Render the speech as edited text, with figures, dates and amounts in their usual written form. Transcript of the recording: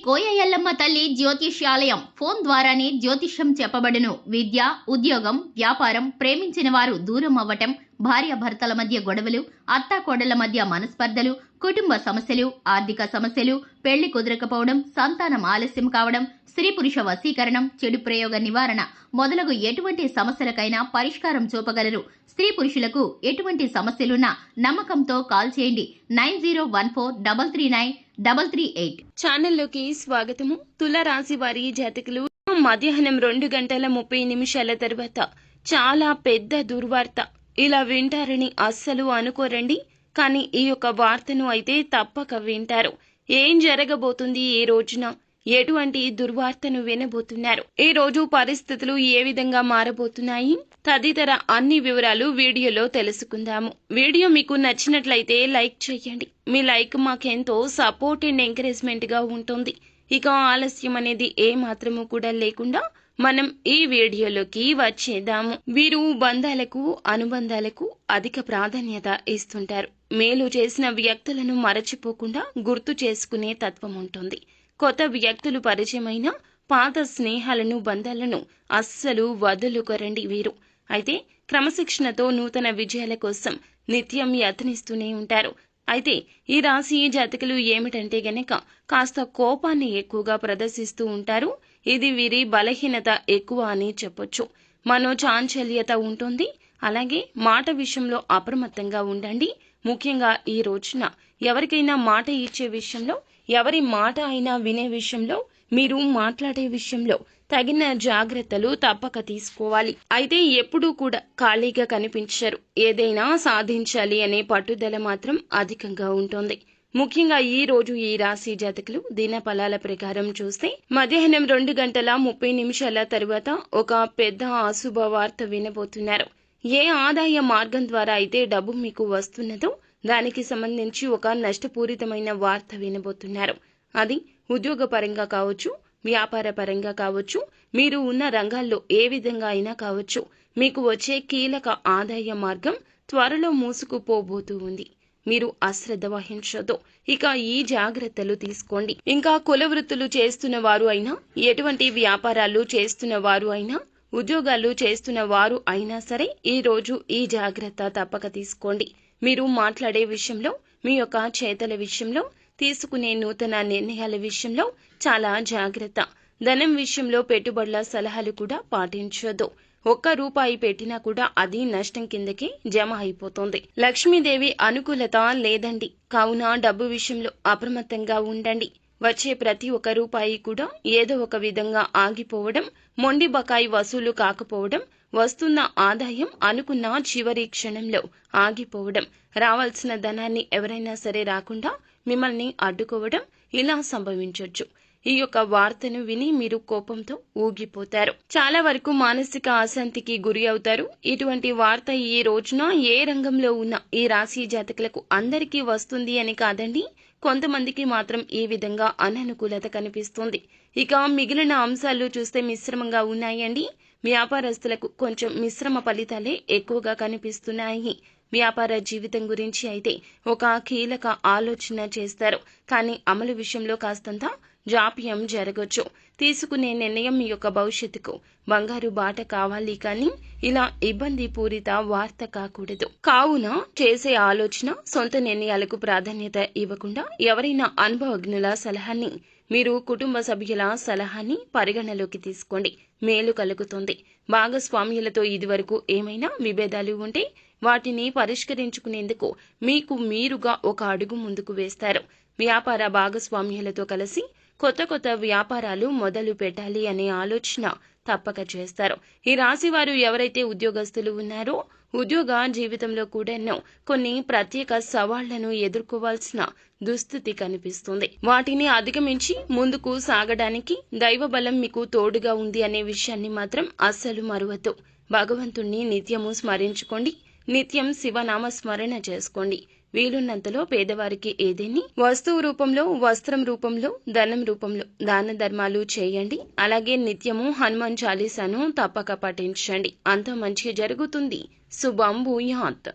కోయ ఎల్లమ్మ తల్లి జ్యోతిష్యాలయం ఫోన్ ద్వారానే జ్యోతిష్యం చెప్పబడును. విద్య, ఉద్యోగం, వ్యాపారం, ప్రేమించిన వారు దూరం అవ్వటం, భార్యాభర్తల మధ్య గొడవలు, అత్తాకోడళ్ల మధ్య మనస్పర్ధలు, కుటుంబ సమస్యలు, ఆర్థిక సమస్యలు, పెళ్లి కుదరకపోవడం, సంతానం ఆలస్యం కావడం, స్త్రీ పురుష వశీకరణం, చెడు ప్రయోగ నివారణ మొదలగు ఎటువంటి సమస్యలకైనా పరిష్కారం చూపగలరు. స్త్రీ పురుషులకు ఎటువంటి సమస్యలున్నా నమ్మకంతో కాల్ చేయండి 9014339338. ఛానల్లోకి స్వాగతము. తులారాశి వారి జాతకులు మధ్యాహ్నం 2:30 తర్వాత చాలా పెద్ద దుర్వార్త ఇలా వింటారని అస్సలు అనుకోరండి. కానీ ఈ యొక్క వార్తను అయితే తప్పక వింటారు. ఏం జరగబోతుంది ఈ రోజున, ఎటువంటి దుర్వార్తను వినబోతున్నారు, ఈ రోజు పరిస్థితులు ఏ విధంగా మారబోతున్నాయి తదితర అన్ని వివరాలు వీడియోలో తెలుసుకుందాము. వీడియో మీకు నచ్చినట్లయితే లైక్ చేయండి. మీ లైక్ మాకెంతో సపోర్ట్ అండ్ ఎంకరేజ్మెంట్ గా ఉంటుంది. ఇక ఆలస్యం అనేది ఏ మాత్రము కూడా లేకుండా మనం ఈ వీడియోలోకి వచ్చేద్దాము. వీరు బంధాలకు, అనుబంధాలకు అధిక ప్రాధాన్యత ఇస్తుంటారు. మేలు చేసిన వ్యక్తులను మరచిపోకుండా గుర్తు చేసుకునే తత్వం ఉంటుంది. కొత్త వ్యక్తులు పరిచయమైన పాత స్నేహాలను, బంధాలను అస్సలు వదులుకోరండి వీరు. అయితే క్రమశిక్షణతో నూతన విజయాల కోసం నిత్యం యత్నిస్తూనే ఉంటారు. అయితే ఈ రాశి జాతకులు ఏమిటంటే గనక కాస్త కోపాన్ని ఎక్కువగా ప్రదర్శిస్తూ ఉంటారు. ఇది వీరి బలహీనత ఎక్కువ అని చెప్పొచ్చు. మనోచాంచల్యత ఉంటుంది. అలాగే మాట విషయంలో అప్రమత్తంగా ఉండండి. ముఖ్యంగా ఈ రోజున ఎవరికైనా మాట ఇచ్చే విషయంలో, ఎవరి మాట అయినా వినే విషయంలో, మీరు మాట్లాడే విషయంలో తగిన జాగ్రత్తలు తప్పక తీసుకోవాలి. అయితే ఎప్పుడూ కూడా ఖాళీగా కనిపించరు. ఏదైనా సాధించాలి అనే పట్టుదల మాత్రం అధికంగా ఉంటుంది. ముఖ్యంగా ఈ రోజు ఈ రాశి జాతకులు దిన ఫలాల ప్రకారం చూస్తే మధ్యాహ్నం 2:30 తరువాత ఒక పెద్ద అశుభ వార్త వినబోతున్నారు. ఏ ఆదాయ మార్గం ద్వారా అయితే డబ్బు మీకు వస్తున్నదో దానికి సంబంధించి ఒక నష్టపూరితమైన వార్త వినబోతున్నారు. అది ఉద్యోగ పరంగా కావచ్చు, వ్యాపార పరంగా కావచ్చు, మీరు ఉన్న రంగాల్లో ఏ విధంగా అయినా కావచ్చు. మీకు వచ్చే కీలక ఆదాయ మార్గం త్వరలో మూసుకుపోబోతూ ఉంది. మీరు అశ్రద్ధ వహించొద్దు. ఇక ఈ జాగ్రత్తలు తీసుకోండి. ఇంకా కుల వృత్తులు చేస్తున్న వారు అయినా, ఎటువంటి వ్యాపారాలు చేస్తున్న వారు అయినా, ఉద్యోగాలు చేస్తున్న వారు అయినా సరే ఈ రోజు ఈ జాగ్రత్త తప్పక తీసుకోండి. మీరు మాట్లాడే విషయంలో, మీ యొక్క చేతల విషయంలో, తీసుకునే నూతన నిర్ణయాల విషయంలో చాలా జాగ్రత్త. ధనం విషయంలో పెట్టుబడుల సలహాలు కూడా పాటించొద్దు. ₹1 పెట్టినా కూడా అది నష్టం కిందకి జమ అయిపోతుంది. లక్ష్మీదేవి అనుకూలత లేదండి. కావున డబ్బు విషయంలో అప్రమత్తంగా ఉండండి. వచ్చే ప్రతి ₹1 కూడా ఏదో ఒక విధంగా ఆగిపోవడం, మొండి బకాయి వసూలు కాకపోవడం, వస్తున్న ఆదాయం అనుకున్న చివరి క్షణంలో ఆగిపోవడం, రావాల్సిన ధనాన్ని ఎవరైనా సరే రాకుండా మిమ్మల్ని అడ్డుకోవడం ఇలా సంభవించొచ్చు. ఈ యొక్క వార్తను విని మీరు కోపంతో ఊగిపోతారు. చాలా వరకు మానసిక అశాంతికి గురి అవుతారు. ఇటువంటి వార్త ఈ రోజున ఏ రంగంలో ఉన్న ఈ రాశి జాతకులకు అందరికీ వస్తుంది అని కాదండి, కొంతమందికి మాత్రం ఈ విధంగా అననుకూలత కనిపిస్తుంది. ఇక మిగిలిన అంశాలు చూస్తే మిశ్రమంగా ఉన్నాయండి. వ్యాపారస్తులకు కొంచెం మిశ్రమ ఫలితాలే ఎక్కువగా కనిపిస్తున్నాయి. వ్యాపార జీవితం గురించి అయితే ఒక కీలక ఆలోచన చేస్తారు. కానీ అమలు విషయంలో కాస్తంత జాప్యం జరగొచ్చు. తీసుకునే నిర్ణయం మీ యొక్క భవిష్యత్తుకు బంగారు బాట కావాలి, కానీ ఇలా ఇబ్బంది పూరిత వార్త కాకూడదు. కావున చేసే ఆలోచన, సొంత నిర్ణయాలకు ప్రాధాన్యత ఇవ్వకుండా ఎవరైనా అనుభవజ్ఞుల సలహాన్ని, మీరు కుటుంబ సభ్యుల సలహాన్ని పరిగణలోకి తీసుకోండి. మేలు కలుగుతుంది. భాగస్వామ్యులతో ఇదివరకు ఏమైనా విభేదాలు ఉంటే వాటిని పరిష్కరించుకునేందుకు మీకు మీరుగా ఒక అడుగు ముందుకు వేస్తారు. వ్యాపార భాగస్వామ్యులతో కలిసి కొత్త వ్యాపారాలు మొదలు పెట్టాలి అనే ఆలోచన తప్పక చేస్తారు. ఈ రాశి వారు ఎవరైతే ఉద్యోగస్తులు ఉన్నారో ఉద్యోగ జీవితంలో కూడా కొన్ని ప్రత్యేక సవాళ్లను ఎదుర్కోవాల్సిన దుస్థితి కనిపిస్తుంది. వాటిని అధిగమించి ముందుకు సాగడానికి దైవ బలం మీకు తోడుగా ఉంది అనే విషయాన్ని మాత్రం అస్సలు మరువద్దు. భగవంతుణ్ణి నిత్యము స్మరించుకోండి. నిత్యం శివనామ స్మరణ చేసుకోండి. వీలున్నంతలో పేదవారికి ఏదేని వస్తువు రూపంలో, వస్త్రం రూపంలో, ధనం రూపంలో దాన ధర్మాలు చేయండి. అలాగే నిత్యము హనుమాన్ చాలీసాను తప్పక పఠించండి. అంత మంచి జరుగుతుంది. శుభం భూయాత్.